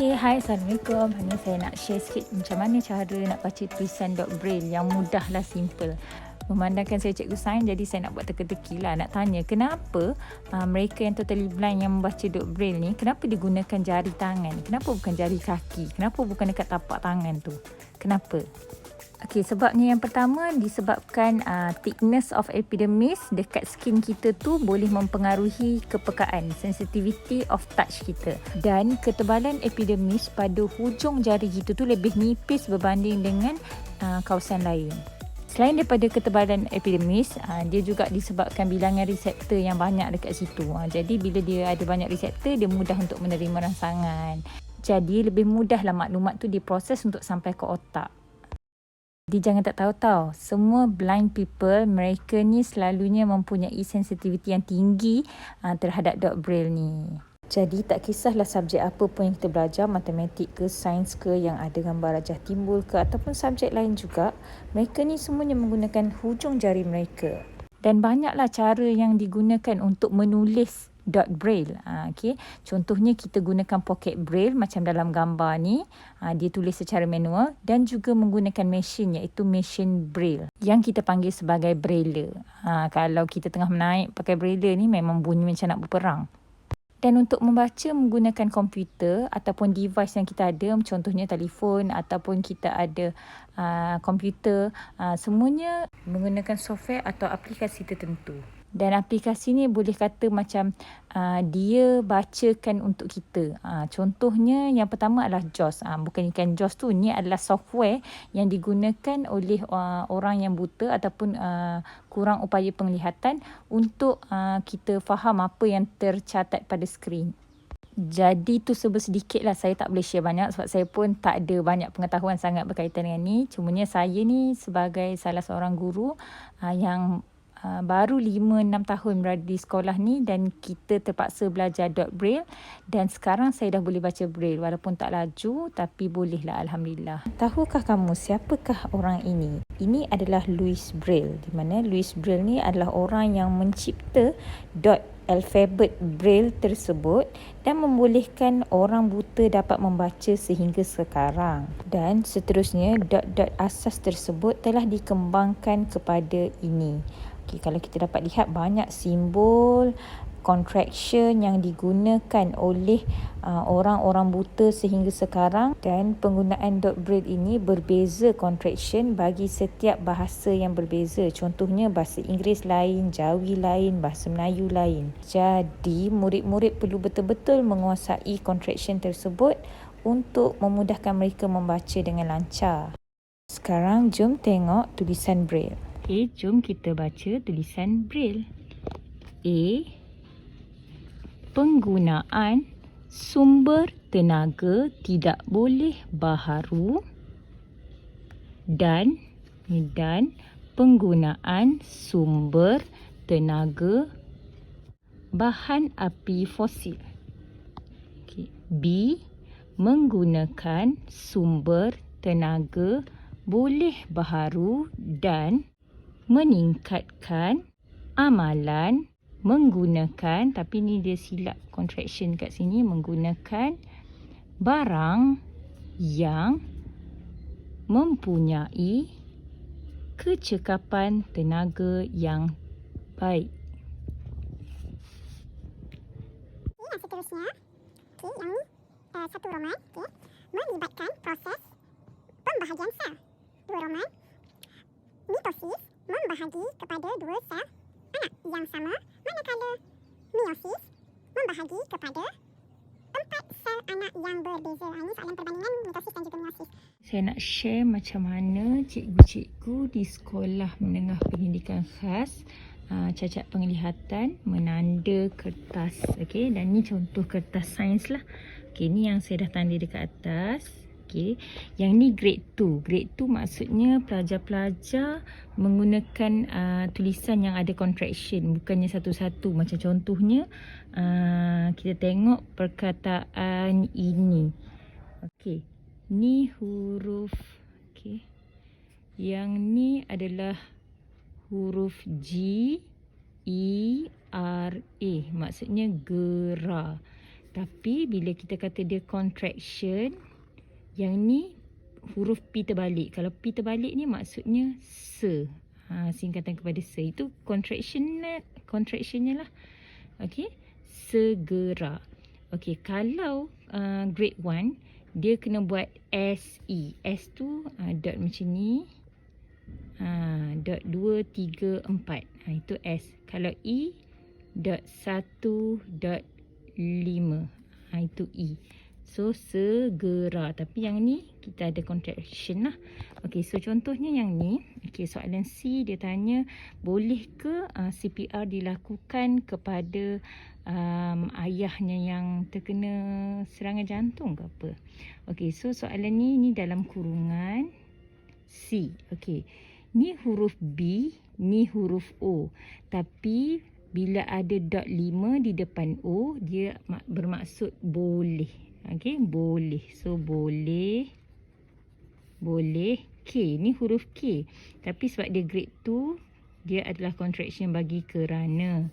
Okay, hai, Assalamualaikum. Hari ni saya nak share sikit macam mana cara nak baca tulisan dot braille yang mudah lah, simple. Memandangkan saya cikgu sains, jadi saya nak buat teka-teki lah. Nak tanya, kenapa mereka yang totally blind yang membaca dot braille ni, kenapa digunakan jari tangan? Kenapa bukan jari kaki? Kenapa bukan dekat tapak tangan tu? Kenapa? Okey, sebabnya yang pertama disebabkan thickness of epidermis dekat skin kita tu boleh mempengaruhi kepekaan, sensitivity of touch kita. Dan ketebalan epidermis pada hujung jari kita tu lebih nipis berbanding dengan kawasan lain. Selain daripada ketebalan epidermis, dia juga disebabkan bilangan reseptor yang banyak dekat situ. Jadi bila dia ada banyak reseptor, dia mudah untuk menerima rangsangan. Jadi lebih mudahlah maklumat tu diproses untuk sampai ke otak. Jadi jangan tak tahu, semua blind people, mereka ni selalunya mempunyai sensitivity yang tinggi terhadap dot braille ni. Jadi tak kisahlah subjek apa pun yang kita belajar, matematik ke, sains ke, yang ada gambar rajah timbul ke, ataupun subjek lain juga, mereka ni semuanya menggunakan hujung jari mereka. Dan banyaklah cara yang digunakan untuk menulis dot braille. Okay. Contohnya kita gunakan pocket braille macam dalam gambar ni. Dia tulis secara manual, dan juga menggunakan mesin, iaitu mesin braille yang kita panggil sebagai brailler. Kalau kita tengah menaik pakai brailler ni memang bunyi macam nak berperang. Dan untuk membaca menggunakan komputer ataupun device yang kita ada, contohnya telefon ataupun kita ada komputer, semuanya menggunakan software atau aplikasi tertentu. Dan aplikasi ni boleh kata macam dia bacakan untuk kita. Contohnya yang pertama adalah JAWS. Bukan ikan JAWS tu, ni adalah software yang digunakan oleh orang yang buta ataupun kurang upaya penglihatan untuk kita faham apa yang tercatat pada skrin. Jadi tu sedikit lah, saya tak boleh share banyak sebab saya pun tak ada banyak pengetahuan sangat berkaitan dengan ni. Cumanya saya ni sebagai salah seorang guru yang baru 5-6 tahun berada di sekolah ni, dan kita terpaksa belajar dot braille, dan sekarang saya dah boleh baca braille walaupun tak laju, tapi bolehlah, alhamdulillah. Tahukah kamu siapakah orang ini? Ini adalah Louis Braille, di mana Louis Braille ni adalah orang yang mencipta dot alfabet braille tersebut dan membolehkan orang buta dapat membaca sehingga sekarang. Dan seterusnya, dot-dot asas tersebut telah dikembangkan kepada ini. Okay, kalau kita dapat lihat banyak simbol contraction yang digunakan oleh orang-orang buta sehingga sekarang, dan penggunaan dot braille ini berbeza contraction bagi setiap bahasa yang berbeza. Contohnya bahasa Inggeris lain, Jawi lain, bahasa Melayu lain. Jadi murid-murid perlu betul-betul menguasai contraction tersebut untuk memudahkan mereka membaca dengan lancar. Sekarang jom tengok tulisan braille. Okay, jom kita baca tulisan braille. A. Penggunaan sumber tenaga tidak boleh baharu, dan penggunaan sumber tenaga bahan api fosil. Okay. B. Menggunakan sumber tenaga boleh baharu dan meningkatkan amalan menggunakan, tapi ni dia silap contraction kat sini, menggunakan barang yang mempunyai kecekapan tenaga yang baik. Yang seterusnya, yang satu roman, melibatkan proses pembahagian sel. Dua roman, mitosis membahagi kepada dua sel anak yang sama, manakala meiosis membahagi kepada 4 sel anak yang berbeza. Ini soalan perbandingan mitosis dan juga meiosis. Saya nak share macam mana cikgu-cikgu di sekolah menengah pendidikan khas cacat penglihatan menanda kertas. Okey, dan ni contoh kertas sains lah. Okey, ni yang saya dah tanda dekat atas. Okay. Yang ni grade 2. Grade 2 maksudnya pelajar-pelajar menggunakan tulisan yang ada contraction, bukannya satu-satu. Macam contohnya kita tengok perkataan ini. Okey, ni huruf. Okey, yang ni adalah huruf G E R A, maksudnya gera. Tapi bila kita kata dia contraction, yang ni huruf P terbalik. Kalau P terbalik ni maksudnya se. Singkatan kepada se. Itu contractionnya lah. Okey. Segera. Okey, kalau grade 1, dia kena buat SE. S tu dot macam ni. Dot 2, 3, 4. Itu S. Kalau E, dot 1, dot 5. Itu E. So, segera. Tapi yang ni, kita ada contraction lah. Okey, so contohnya yang ni. Okey, soalan C, dia tanya, boleh ke CPR dilakukan kepada ayahnya yang terkena serangan jantung ke apa? Okey, so soalan ni dalam kurungan C. Okey, ni huruf B, ni huruf O. Tapi bila ada dot 5 di depan O, dia bermaksud boleh. Okey, boleh. So, boleh. K. Ni huruf K. Tapi sebab dia grade 2, dia adalah contraction bagi kerana.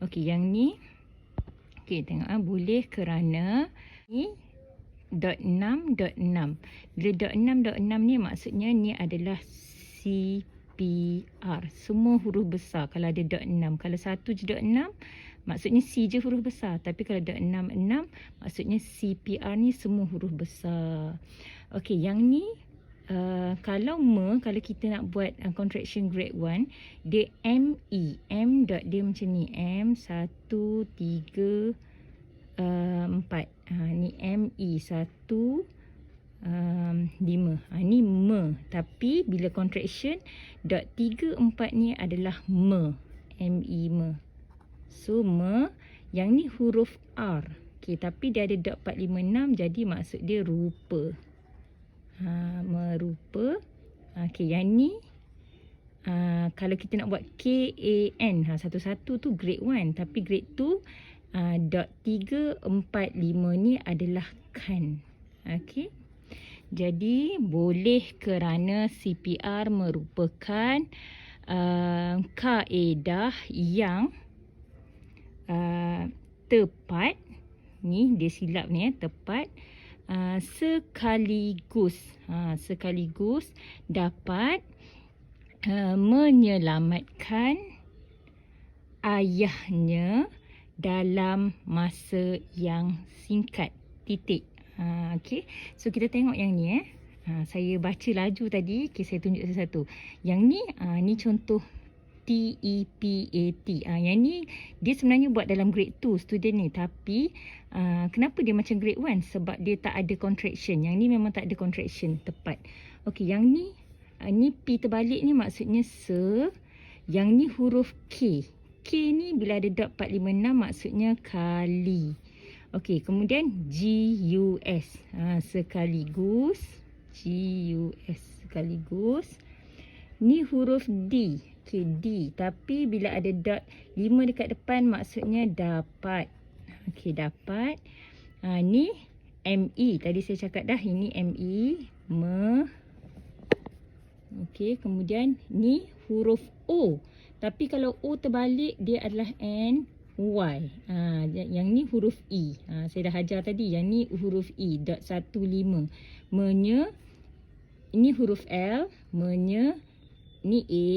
Okey, yang ni. Okey, tengok boleh kerana. Ni dot 6, dot 6. Bila dot 6, dot 6 ni maksudnya ni adalah CPR. Semua huruf besar kalau ada dot 6. Kalau satu je dot 6, maksudnya C je huruf besar. Tapi kalau dot 6, 6, maksudnya CPR ni semua huruf besar. Okey, yang ni kalau kita nak buat contraction grade 1, dia ME. M dot dia macam ni. M 1, 3, 4. Ni ME 1, 5. Ni me. Tapi bila contraction, dot 3, 4 ni adalah me. ME me. So, me. Yang ni huruf R. Okey, tapi dia ada dot 4, 5, 6. Jadi maksud dia rupa. Merupa. Okey, yang ni kalau kita nak buat KAN, satu-satu tu grade 1. Tapi grade 2, dot 3, 4, 5 ni adalah kan. Okey. Jadi, boleh kerana CPR merupakan kaedah yang tepat. Ni, dia silap ni tepat. Sekaligus dapat menyelamatkan ayahnya dalam masa yang singkat. Titik. Okey. So, kita tengok yang ni. Saya baca laju tadi. Okey, saya tunjuk satu-satu. Yang ni, ni contoh TEPAT. Yang ni, dia sebenarnya buat dalam grade 2 student ni. Tapi, kenapa dia macam grade 1? Sebab dia tak ada contraction. Yang ni memang tak ada contraction. Tepat. Okey, yang ni, ni P terbalik ni maksudnya se. Yang ni huruf K. K ni bila ada dot 4, 5, 6 maksudnya kali. Okey, kemudian GUS. Sekaligus. GUS. Sekaligus. Ni huruf D. Okey, D. Tapi bila ada dot 5 dekat depan maksudnya dapat. Okey, dapat. Ni ME. Tadi saya cakap dah ini ME. Okey, kemudian ni huruf O. Tapi kalau O terbalik dia adalah NY. Yang ni huruf E. Saya dah ajar tadi. Yang ni huruf E. Dot 1, 5. Ini huruf L. Ni A.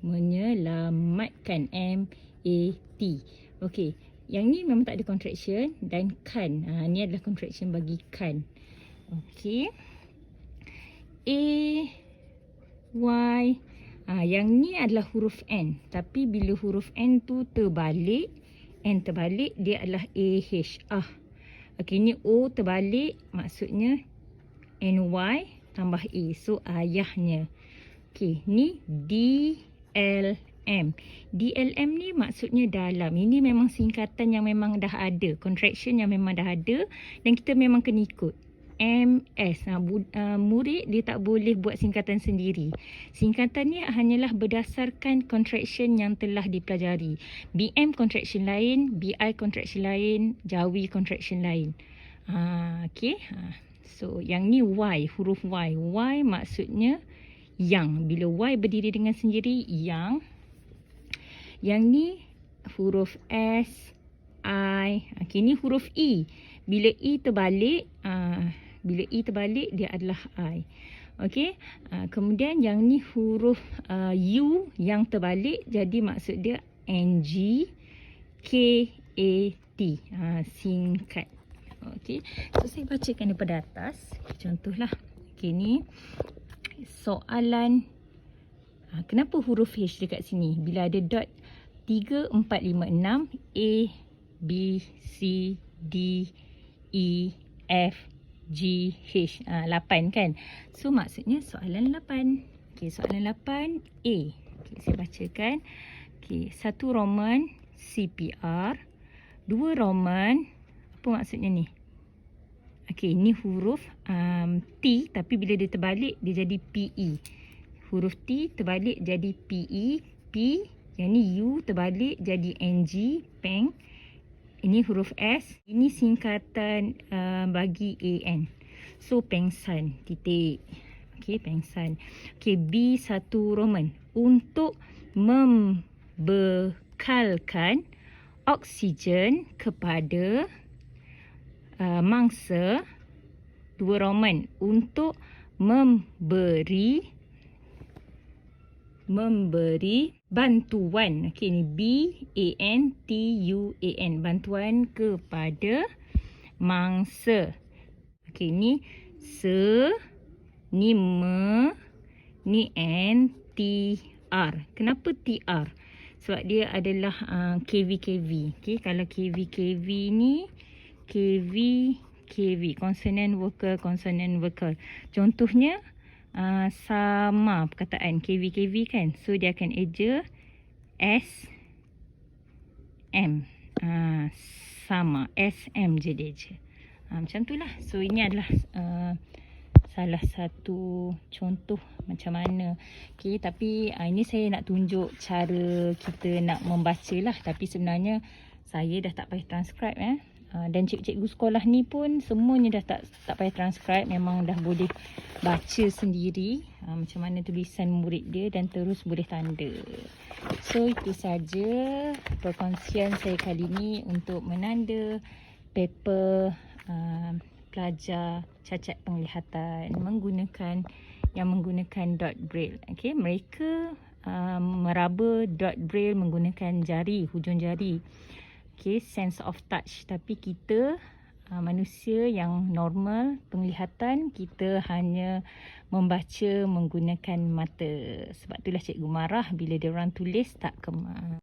Menyelamatkan. MAT. Okey. Yang ni memang tak ada contraction. Dan kan. Ni adalah contraction bagi kan. Okey. A. Y. Yang ni adalah huruf N. Tapi bila huruf N tu terbalik. N terbalik. Dia adalah AH. Okey. Ni O terbalik. Maksudnya NY tambah A. So, ayahnya. Okey. Ni DLM. DLM ni maksudnya dalam. Ini memang singkatan yang memang dah ada. Contraction yang memang dah ada. Dan kita memang kena ikut. MS. Murid dia tak boleh buat singkatan sendiri. Singkatan ni hanyalah berdasarkan contraction yang telah dipelajari. BM contraction lain, BI contraction lain, Jawi contraction lain. Okey. So, yang ni Y, huruf Y. Y maksudnya yang. Bila Y berdiri dengan sendiri, yang. Yang ni huruf S, I, I. Okey, ni huruf E. Bila E terbalik, dia adalah I. Okey. Kemudian yang ni huruf U yang terbalik, jadi maksud dia NGKAT. Singkat. Okey. So saya bacakan daripada atas. Contohlah. Okey, ni soalan. Kenapa huruf H dekat sini? Bila ada dot 3, 4, 5, 6 A, B, C, D, E, F, G, H. 8 kan? So maksudnya soalan 8. Okey, soalan 8 A. Okey, saya bacakan. Okey, 1 Roman CPR, 2 Roman, apa maksudnya ni? Okey, ni huruf T, tapi bila dia terbalik dia jadi PE. Huruf T terbalik jadi PE, P. Yang ni U terbalik jadi NG, peng. Ini huruf S. Ini singkatan bagi AN. So, pengsan, titik. Okey, pengsan. Okey, B1 Roman. Untuk membekalkan oksigen kepada mangsa. 2 Roman. Untuk memberi bantuan. Okey, ni BANTUAN. Bantuan kepada mangsa. Okey, ni ni ni NTR. Kenapa TR? Sebab dia adalah KV. Okey, kalau KV ni KV. Consonant vokal. Contohnya sama perkataan KV kan. So dia akan eja SM. Sama SM je dia je. Macam tu lah. So ini adalah salah satu contoh macam mana. Okay, tapi ini saya nak tunjuk cara kita nak membaca lah. Tapi sebenarnya saya dah tak payah transcribe dan cikgu sekolah ni pun semuanya dah tak payah transcribe. Memang dah boleh baca sendiri macam mana tulisan murid dia dan terus boleh tanda. So itu saja perkongsian saya kali ni untuk menanda paper pelajar cacat penglihatan menggunakan dot braille. Okey, mereka meraba dot braille menggunakan jari, hujung jari. Okey, sense of touch. Tapi kita manusia yang normal penglihatan, kita hanya membaca menggunakan mata. Sebab itulah cikgu marah bila dia orang tulis tak kemar.